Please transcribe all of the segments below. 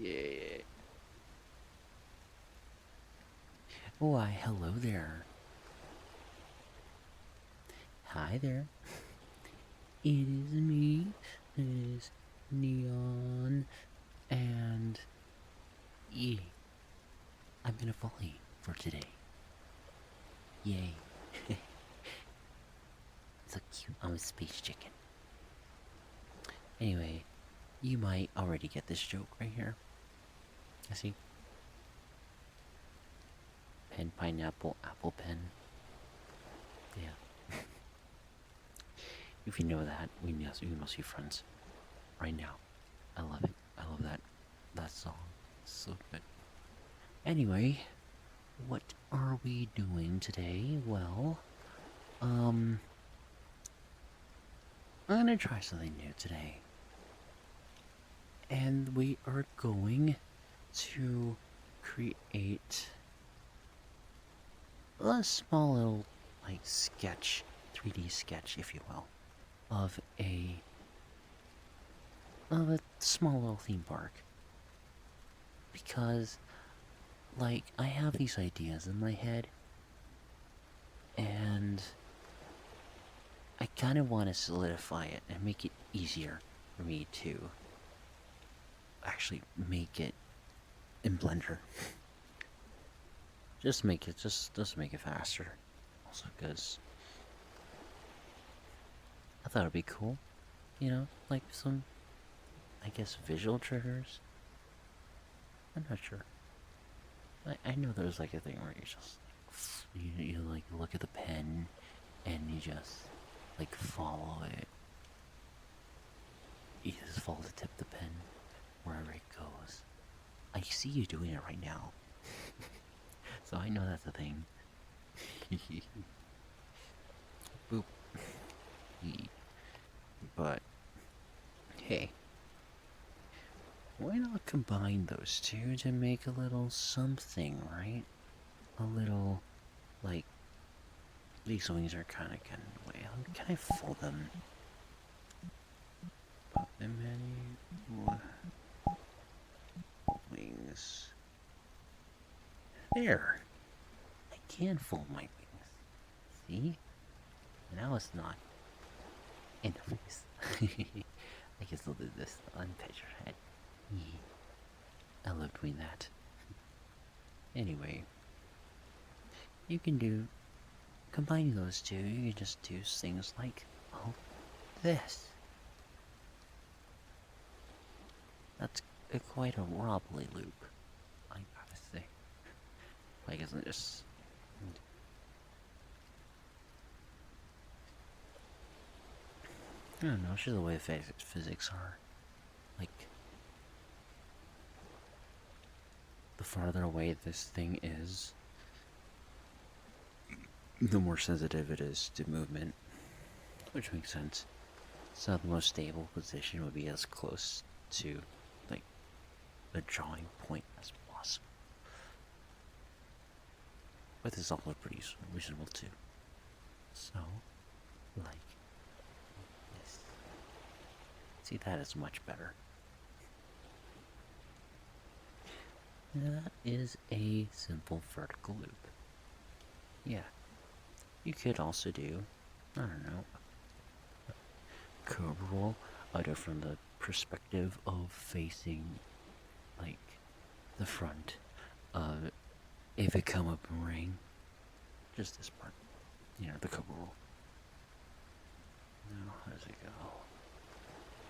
Yeah. Why, hello there. Hi there. It is me. It is Neon. And yeah, I'm gonna volley for today. Yay. So cute. I'm a space chicken. Anyway, you might already get this joke right here. I see. Pen, pineapple, apple pen. Yeah. If you know that, we must be friends. Right now. I love it. I love that song. So good. Anyway, what are we doing today? Well, I'm gonna try something new today. And we are going to create a small little like sketch, 3D sketch if you will, of a small little theme park. Because like I have these ideas in my head and I kind of want to solidify it and make it easier for me to actually make it in Blender. Just make it faster. Also, because I thought it'd be cool, like some, I guess, visual triggers. I'm not sure. I know there's like a thing where you just you like look at the pen and you just like follow it. You just follow the tip of the pen wherever it goes. I see you doing it right now. So I know that's a thing. Boop. But, hey, why not combine those two to make a little something, right? A little, like, these wings are kind of getting in the way. Can I fold them? Put them in. Wings. There. I can fold my wings. See? Now it's not in the face. I guess I'll do this on picture head. Yeah. I love doing that. Anyway, you can do, combining those two, you can just do things like, oh, this. That's quite a wobbly loop, I gotta say. Like, isn't just. I don't know, it's just the way physics are. Like, the farther away this thing is, the more sensitive it is to movement, which makes sense. So the most stable position would be as close to, like, the drawing point as possible. But this is also pretty reasonable too. So, like this. See, that is much better. That is a simple vertical loop. Yeah. You could also do, I don't know, curve roll, either from the perspective of facing, like, the front of if it come up and ring. Just this part. The curve roll. Now, how does it go?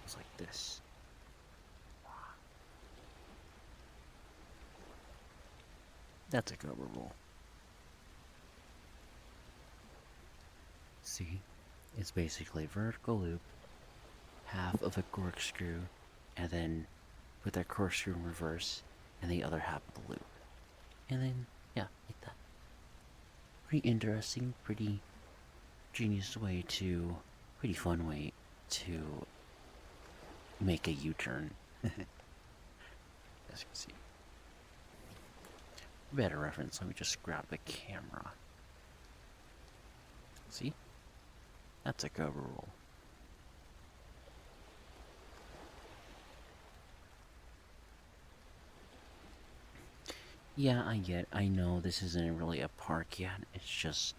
It's like this. That's a curve roll. See? It's basically a vertical loop, half of a corkscrew, and then put that corkscrew in reverse, and the other half of the loop. And then, yeah, like that. Pretty interesting, pretty genius way to, pretty fun way to make a U-turn. As you can see. Better reference, let me just grab the camera. See? That's a cover roll. Yeah, I know this isn't really a park yet. It's just,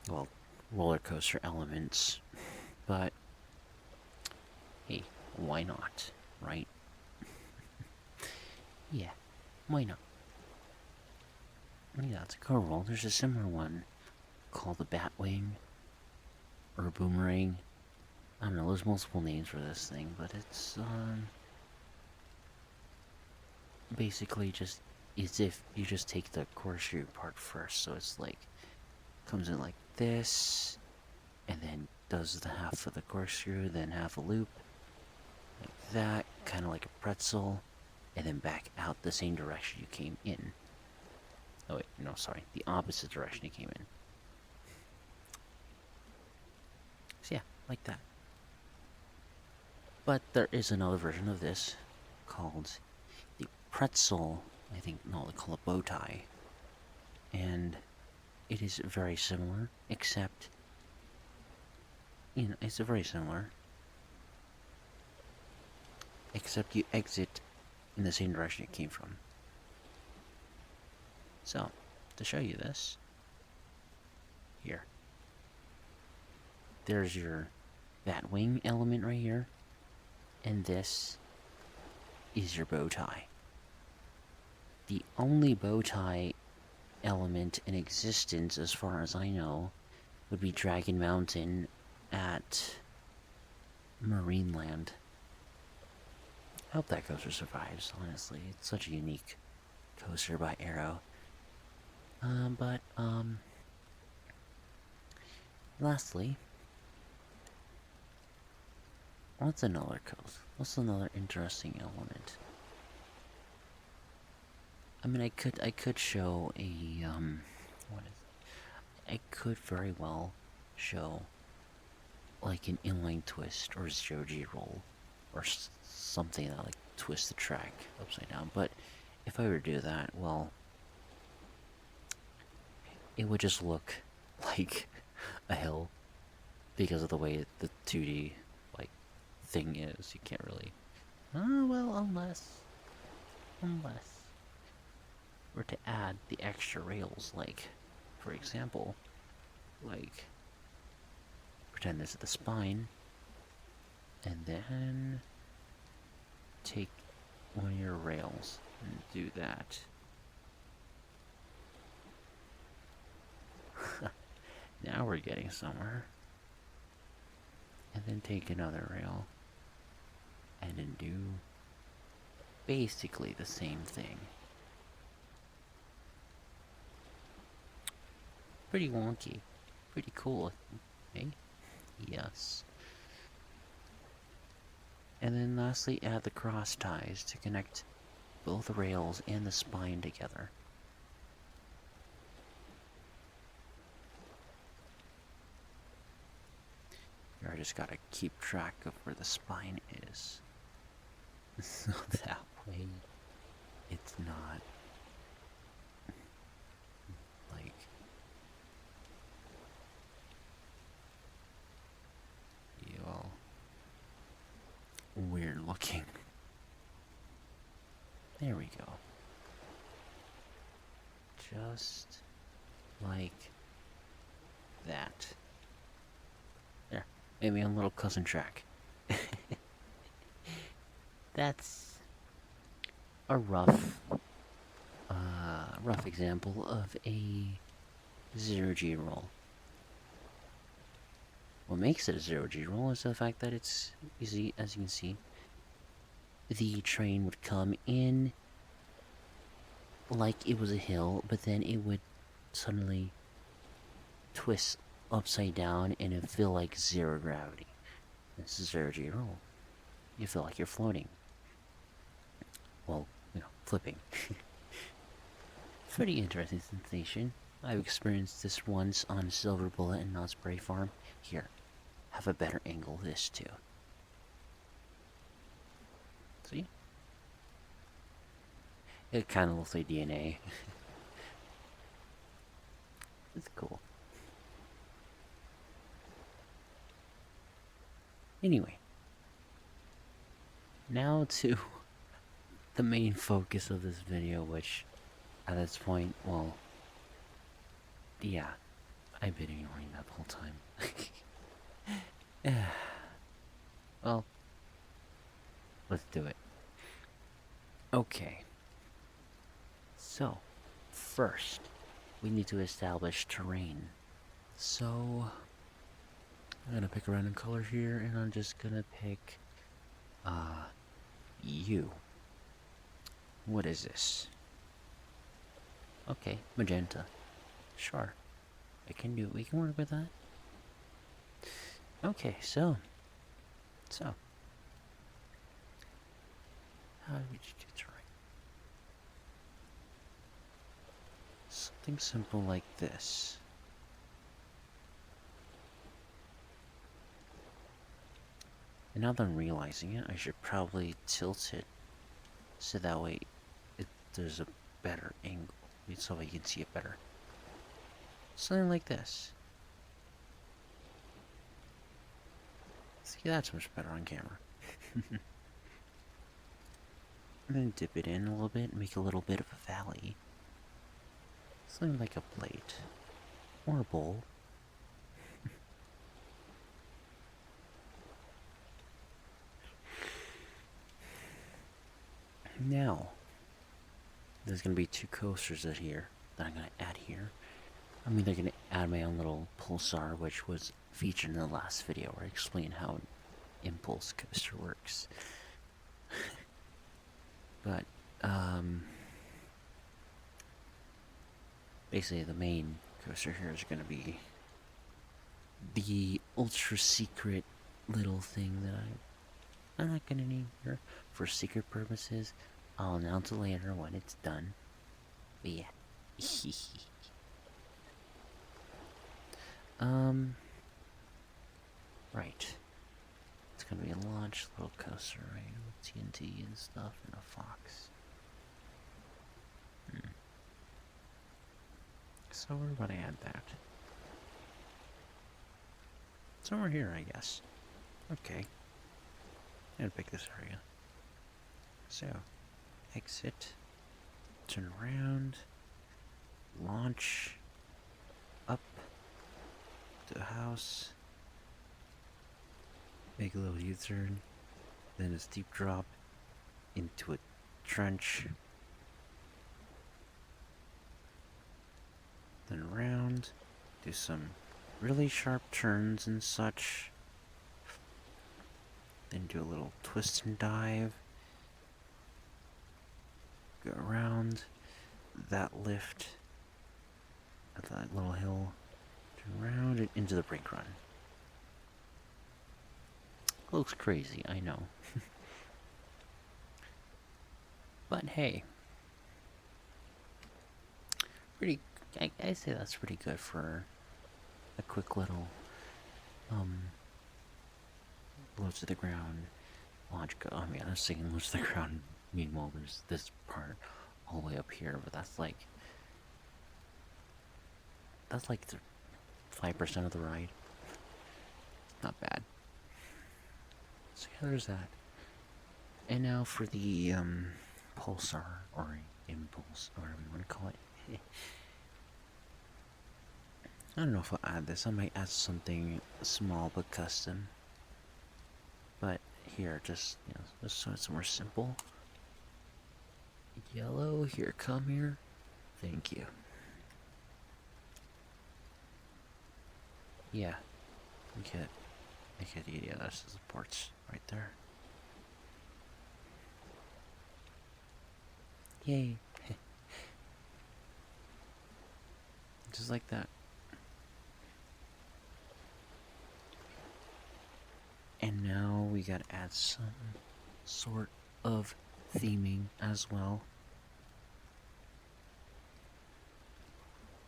well, roller coaster elements. But hey, why not, right? Yeah, why not? Yeah, it's a cool roll. There's a similar one called the Batwing or Boomerang. I don't know, there's multiple names for this thing, but it's basically just as if you just take the corkscrew part first. So it's like comes in like this, and then does the half of the corkscrew, then half a loop, like that, kind of like a pretzel, and then back out the same direction you came in. Oh wait, no, sorry, the opposite direction you came in. So yeah, like that. But there is another version of this called the pretzel. I think no, they call it bow tie, and it is very similar, except it's very similar, except you exit in the same direction it came from. So, to show you this, here, there's your bat wing element right here, and this is your bow tie. The only bow tie element in existence, as far as I know, would be Dragon Mountain at Marineland. I hope that coaster survives, honestly. It's such a unique coaster by Arrow. But lastly, what's another coaster? What's another interesting element? I mean, I could show a what is it? I could very well show like an inline twist or zero G roll or something that like twist the track upside down. But if I were to do that, well, it would just look like a hill because of the way the 2D like thing is. You can't really. Oh well, unless we're to add the extra rails, like for example, like pretend this is the spine, and then take one of your rails and do that. Now we're getting somewhere. And then take another rail and then do basically the same thing. Pretty wonky. Pretty cool, eh? Yes. And then lastly, add the cross ties to connect both the rails and the spine together. Here I just gotta keep track of where the spine is. So that way it's not like you all weird looking. There we go. Just like that. There. Maybe on little cousin track. That's a rough example of a zero G roll. What makes it a zero G roll is the fact that it's easy, as you can see. The train would come in like it was a hill, but then it would suddenly twist upside down and it feel like zero gravity. This is zero G roll. You feel like you're floating. Well, flipping. Pretty interesting sensation. I've experienced this once on Silver Bullet and Osprey Farm. Here, have a better angle of this too. See? It kind of looks like DNA. It's cool. Anyway, now to the main focus of this video, which at this point, well, yeah, I've been ignoring that the whole time. Well, let's do it. Okay. So, first, we need to establish terrain. So, I'm gonna pick a random color here, and I'm just gonna pick, you. What is this? Okay, magenta. Sure. We can work with that. Okay, so. How do we do terrain? Something simple like this. And now that I'm realizing it, I should probably tilt it so that way there's a better angle, so I can see it better. Something like this. See, that's much better on camera. And then dip it in a little bit and make a little bit of a valley. Something like a plate. Or a bowl. Now, there's gonna be 2 coasters that I'm gonna add here. I mean, they're gonna add my own little pulsar, which was featured in the last video where I explained how an impulse coaster works. But, basically the main coaster here is gonna be the ultra secret little thing that I'm not gonna name here for secret purposes. I'll announce it later when it's done. But yeah. Right. It's gonna be a launch little coaster, right? With TNT and stuff and a fox. So we're gonna add that. Somewhere here, I guess. Okay. I'm gonna pick this area. So, exit, turn around, launch, up to a house, make a little U-turn, then a steep drop into a trench, then around, do some really sharp turns and such, then do a little twist and dive, go around that lift at that little hill, turn around and into the brake run. Looks crazy, I know. But hey, I say that's pretty good for a quick little low to the ground launch. I mean, I was thinking low to the ground. Meanwhile, there's this part all the way up here, but that's like the 5% of the ride. Not bad. So yeah, there's that. And now for the pulsar or impulse, or whatever you want to call it. I don't know if I'll add this. I might add something small but custom. But here, just so it's more simple. Yellow, here, come here. Thank you. Yeah, I get the idea. That's the supports right there. Yay! Just like that. And now we gotta add some sort of theming as well.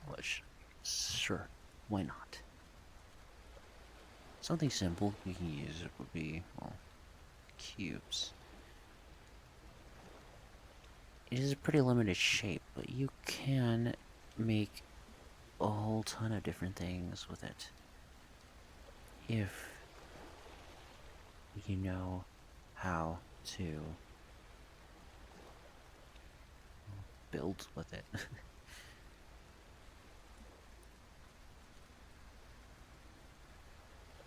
Which, sure, why not? Something simple you can use it would be, well, cubes. It is a pretty limited shape, but you can make a whole ton of different things with it. If you know how to build with it.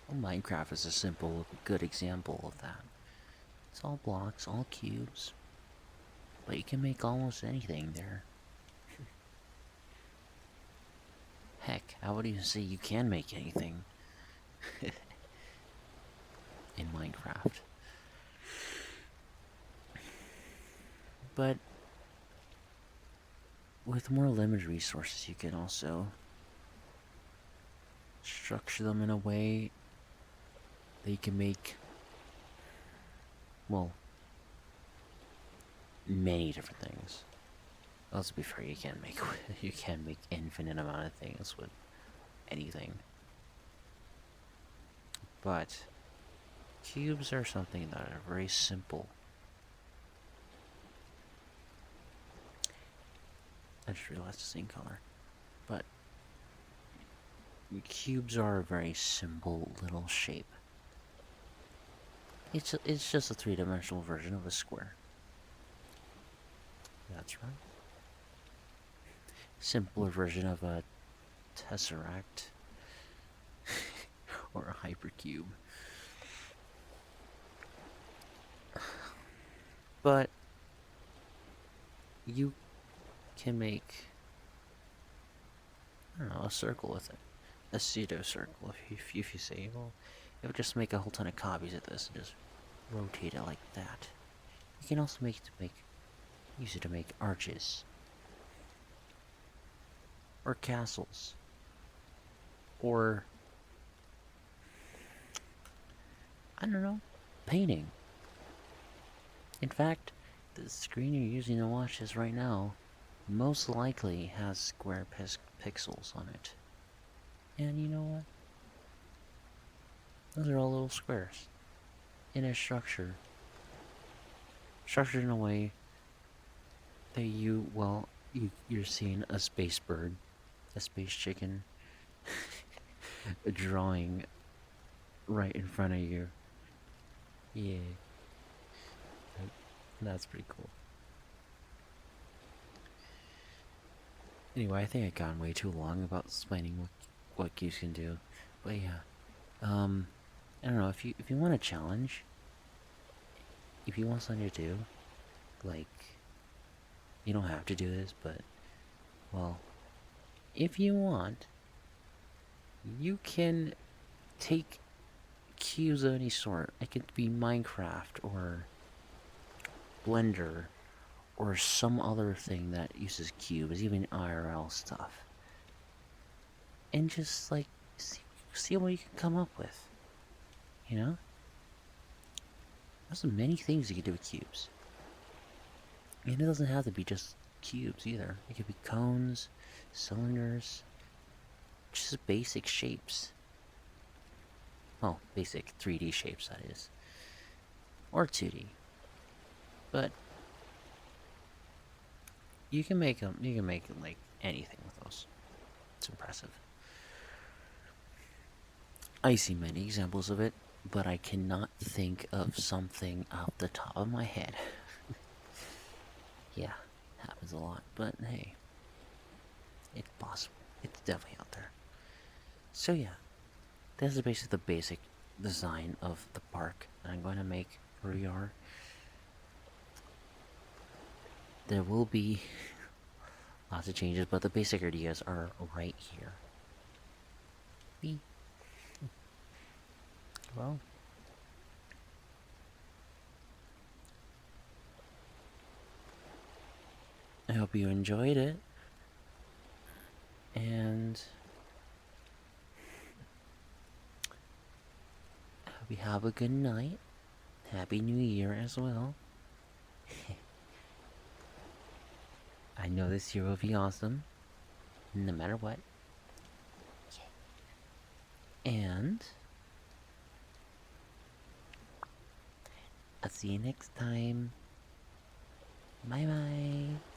Well, Minecraft is a simple, good example of that. It's all blocks, all cubes, but you can make almost anything there. Heck, how would you say you can make anything in Minecraft? But with more limited resources, you can also structure them in a way that you can make, well, many different things. Let's be fair, you can make you can make infinite amount of things with anything. But cubes are something that are very simple. I just realized the same color. But cubes are a very simple little shape. It's just a three-dimensional version of a square. That's right. Simpler version of a tesseract or a hypercube. But you can make, I don't know, a circle with it. A pseudo circle, if you say, well, it would just make a whole ton of copies of this and just rotate it like that. You can also use it to make arches. Or castles. Or, I don't know, painting. In fact, the screen you're using to watch this right now most likely has square pixels on it. And you know what? Those are all little squares in a structure. Structured in a way that you're seeing a space bird, a space chicken, a drawing right in front of you. Yeah. That's pretty cool. Anyway, I think I've gone way too long about explaining what cubes can do. But yeah. I don't know, if you want a challenge, if you want something to do, like, you don't have to do this, but, well, if you want, you can take cubes of any sort. It could be Minecraft or Blender or some other thing that uses cubes, even IRL stuff, and just like see what you can come up with. You know, there's many things you can do with cubes, and it doesn't have to be just cubes either. It could be cones, cylinders, just basic shapes. Well, basic 3D shapes, that is, or 2D. But you can make them. You can make like anything with those. It's impressive. I see many examples of it, but I cannot think of something off the top of my head. Yeah, happens a lot, but hey, it's possible. It's definitely out there. So yeah, this is basically the basic design of the park that I'm going to make for VR. There will be lots of changes, but the basic ideas are right here. Me. Well, I hope you enjoyed it, and I hope you have a good night. Happy New Year as well. I know this year will be awesome, no matter what. And I'll see you next time. Bye bye.